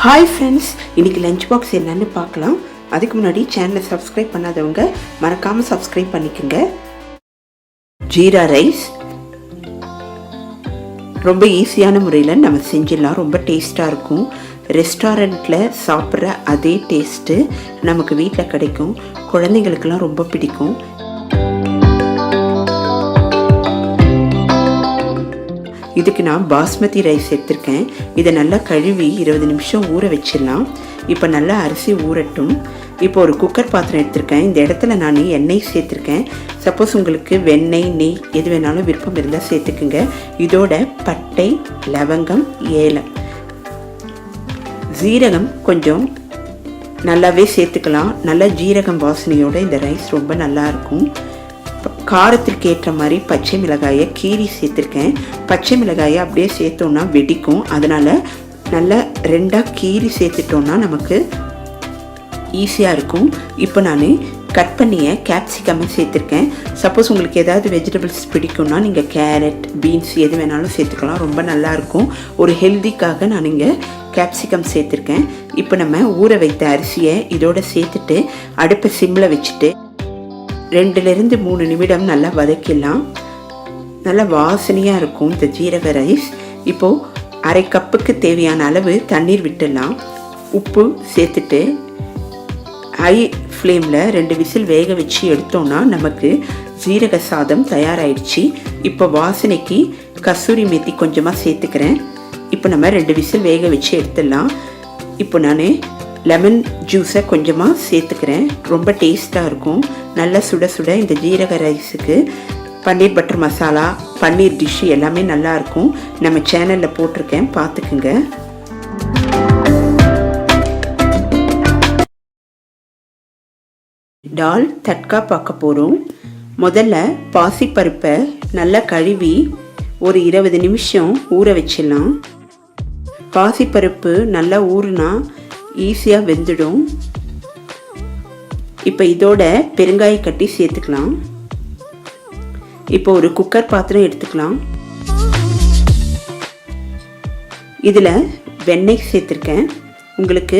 Hi friends, இன்றைக்கி lunch box என்னன்னு பார்க்கலாம். அதுக்கு முன்னாடி சேனலை சப்ஸ்கிரைப் பண்ணாதவங்க மறக்காமல் சப்ஸ்கிரைப் பண்ணிக்கோங்க. ஜீரா ரைஸ் ரொம்ப ஈஸியான முறையில் நம்ம செஞ்சிடலாம். ரொம்ப டேஸ்ட்டாக இருக்கும். ரெஸ்டாரண்ட்டில் சாப்பிட்ற அதே டேஸ்ட்டு நமக்கு வீட்டில் கிடைக்கும். குழந்தைங்களுக்கெல்லாம் ரொம்ப பிடிக்கும். இதுக்கு நான் பாஸ்மதி ரைஸ் எடுத்திருக்கேன். இதை நல்லா கழுவி 20 நிமிஷம் ஊற வச்சிடலாம். இப்போ நல்லா அரிசி ஊறட்டும். இப்போ ஒரு குக்கர் பாத்திரம் எடுத்திருக்கேன். இந்த இடத்துல நான் எண்ணெய் சேர்த்துருக்கேன். சப்போஸ் உங்களுக்கு வெண்ணெய், நெய் எது வேணாலும் விருப்பம் இருந்தால் சேர்த்துக்குங்க. இதோட பட்டை, லவங்கம், ஏலம், ஜீரகம் கொஞ்சம் நல்லாவே சேர்த்துக்கலாம். நல்லா ஜீரகம் வாசனையோட இந்த ரைஸ் ரொம்ப நல்லாயிருக்கும். காரத்திற்கு ஏற்ற மாதிரி பச்சை மிளகாயை கீரி சேர்த்துருக்கேன். பச்சை மிளகாயை அப்படியே சேர்த்தோன்னா வெடிக்கும். அதனால் நல்லா 2ஆக கீரி சேர்த்துட்டோன்னா நமக்கு ஈஸியாக இருக்கும். இப்போ நான் கட் பண்ணிய கேப்சிகம்மை சேர்த்துருக்கேன். சப்போஸ் உங்களுக்கு ஏதாவது வெஜிடபிள்ஸ் பிடிக்கும்னா நீங்கள் கேரட், பீன்ஸ் எது வேணாலும் சேர்த்துக்கலாம். ரொம்ப நல்லாயிருக்கும். ஒரு ஹெல்திக்காக நான் இங்கே கேப்சிகம் சேர்த்துருக்கேன். இப்போ நம்ம ஊற வைத்த அரிசியை இதோட சேர்த்துட்டு அடுப்பை சிம்மில் வச்சுட்டு 2லிருந்து 3 நிமிடம் நல்லா வதக்கிடலாம். நல்லா வாசனையாக இருக்கும் இந்த ஜீரக ரைஸ். இப்போது அரை கப்புக்கு தேவையான அளவு தண்ணீர் விட்டுடலாம். உப்பு சேர்த்துட்டு ஹை ஃப்ளேமில் 2 விசில் வேக வச்சு எடுத்தோன்னா நமக்கு ஜீரக சாதம் தயாராகிடுச்சு. இப்போ வாசனைக்கு கசூரி மேத்தி கொஞ்சமாக சேர்த்துக்கிறேன். இப்போ நம்ம 2 விசில் வேக வச்சு எடுத்துடலாம். இப்போ நான் லெமன் ஜூஸை கொஞ்சமாக சேர்த்துக்கிறேன். ரொம்ப டேஸ்ட்டாக இருக்கும். நல்லா சுட சுட இந்த ஜீரக ரைஸுக்கு பன்னீர் பட்டர் மசாலா, பன்னீர் டிஷ்ஷு எல்லாமே நல்லாயிருக்கும். நம்ம சேனலில் போட்டிருக்கேன், பார்த்துக்குங்க. டால் தட்கா பார்க்க போகிறோம். முதல்ல பாசிப்பருப்பை நல்லா கழுவி ஒரு 20 நிமிஷம் ஊற வச்சிடலாம். பாசிப்பருப்பு நல்லா ஊறுனா ஈஸியாக வெந்துடும். இப்போ இதோட பெருங்காய கட்டி சேர்த்துக்கலாம். இப்போ ஒரு குக்கர் பாத்திரம் எடுத்துக்கலாம். இதில் வெண்ணெய் சேர்த்துருக்கேன். உங்களுக்கு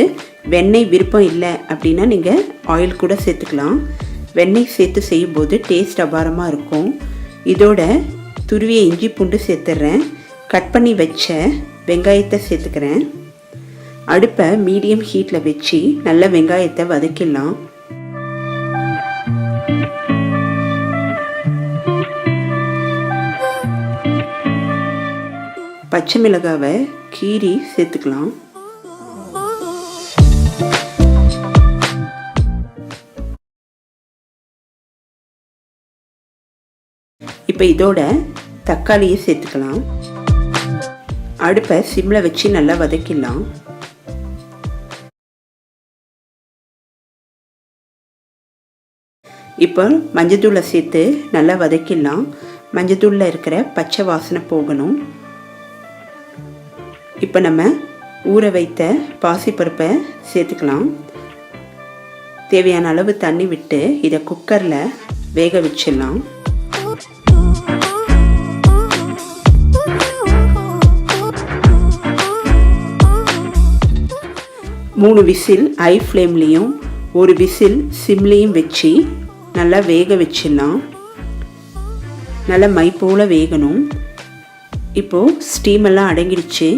வெண்ணெய் விருப்பம் இல்லை அப்படின்னா நீங்கள் ஆயில் கூட சேர்த்துக்கலாம். வெண்ணெய் சேர்த்து செய்யும்போது டேஸ்ட் அபாரமாக இருக்கும். இதோட துருவிய இஞ்சி பூண்டு சேர்த்துட்றேன். கட் பண்ணி வச்ச வெங்காயத்தை சேர்த்துக்கிறேன். அடுப்பை மீடியம் ஹீட்டில் வச்சு நல்ல வெங்காயத்தை வதக்கிடலாம். பச்சை மிளகாவை கீரி சேர்த்துக்கலாம். இப்போ இதோட தக்காளியை சேர்த்துக்கலாம். அடுப்பை சிம்மில் வச்சு நல்லா வதக்கிடலாம். இப்போ மஞ்சத்தூளை சேர்த்து நல்லா வதக்கிடலாம். மஞ்சத்தூளில் இருக்கிற பச்சை வாசனை போகணும். இப்போ நம்ம ஊற வைத்த பாசிப்பருப்பை சேர்த்துக்கலாம். தேவையான அளவு தண்ணி விட்டு இதை குக்கரில் வேக வச்சிடலாம். மூணு விசில் ஹை ஃப்ளேம்லேயும் 1 விசில் சிம்லேயும் வச்சு நல்லா வேக வச்சிடலாம். நல்லா மை போல் வேகணும். இப்போது ஸ்டீமெல்லாம் அடங்கிடுச்சு.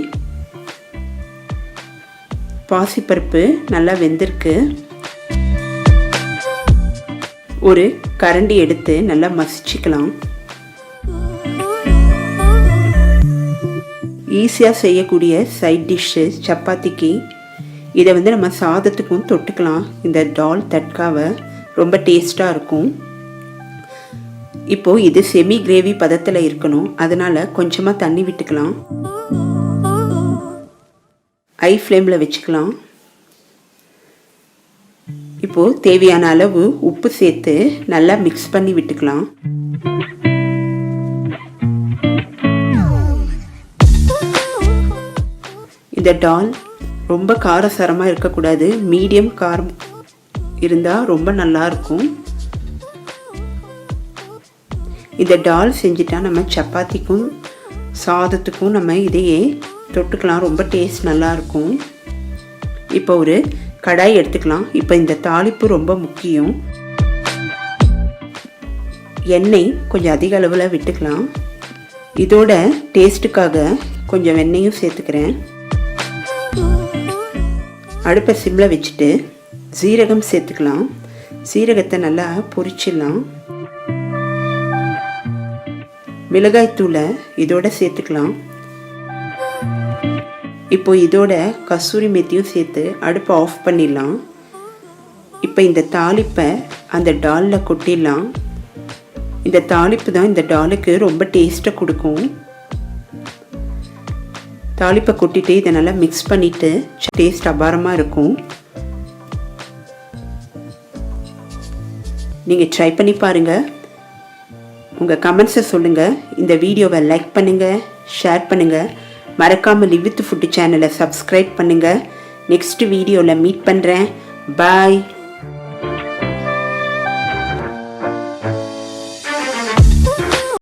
பாசிப்பருப்பு நல்லா வெந்திருக்கு. ஒரு கரண்டி எடுத்து நல்லா மசிச்சுக்கலாம். ஈஸியாக செய்யக்கூடிய சைட் டிஷ்ஷு சப்பாத்திக்கு. இதை நம்ம சாதத்துக்கும் தொட்டுக்கலாம். இந்த டால் தட்காவை ரொம்ப டேஸ்ட்டாக இருக்கும். இப்போது இது செமி கிரேவி பதத்தில் இருக்கணும். அதனால் கொஞ்சமாக தண்ணி விட்டுக்கலாம். ஹை ஃப்ளேமில் வச்சுக்கலாம். இப்போது தேவையான அளவு உப்பு சேர்த்து நல்லா மிக்ஸ் பண்ணி விட்டுக்கலாம். இந்த டால் ரொம்ப காரசாரமாக இருக்கக்கூடாது. மீடியம் காரம் இருந்தால் ரொம்ப நல்லாயிருக்கும். இந்த டால் செஞ்சுட்டா நம்ம சப்பாத்திக்கும் சாதத்துக்கும் நம்ம இதையே தொட்டுக்கலாம். ரொம்ப டேஸ்ட் நல்லாயிருக்கும். இப்போ ஒரு கடாய் எடுத்துக்கலாம். இப்போ இந்த தாளிப்பு ரொம்ப முக்கியம். எண்ணெய் கொஞ்சம் அதிக அளவில் விட்டுக்கலாம். இதோட டேஸ்ட்டுக்காக கொஞ்சம் வெண்ணெயும் சேர்த்துக்கிறேன். அடுப்பை சிம்மில் வச்சுட்டு ஜீரகம் சேர்த்துக்கலாம். சீரகத்தை நல்லா பொரிச்சிடலாம். மிளகாய்த்தூளை இதோட சேர்த்துக்கலாம். இப்போ இதோட கஸ்தூரி மேத்தியும் சேர்த்து அடுப்பை ஆஃப் பண்ணிடலாம். இப்போ இந்த தாளிப்பை அந்த டாலில் கொட்டிடலாம். இந்த தாளிப்பு தான் இந்த டாலுக்கு ரொம்ப டேஸ்ட்டை கொடுக்கும். தாளிப்பை கொட்டிட்டு இதை நல்லா மிக்ஸ் பண்ணிவிட்டு டேஸ்ட் அபாரமாக இருக்கும். நீங்கள் ட்ரை பண்ணி பாருங்கள். உங்கள் கமெண்ட்ஸை சொல்லுங்கள். இந்த வீடியோவை லைக் பண்ணுங்கள், ஷேர் பண்ணுங்கள். மறக்காமல் லிவ் வித் ஃபுட் சேனலை சப்ஸ்கிரைப் பண்ணுங்கள். நெக்ஸ்ட் வீடியோவில் மீட் பண்ணுறேன். பாய்.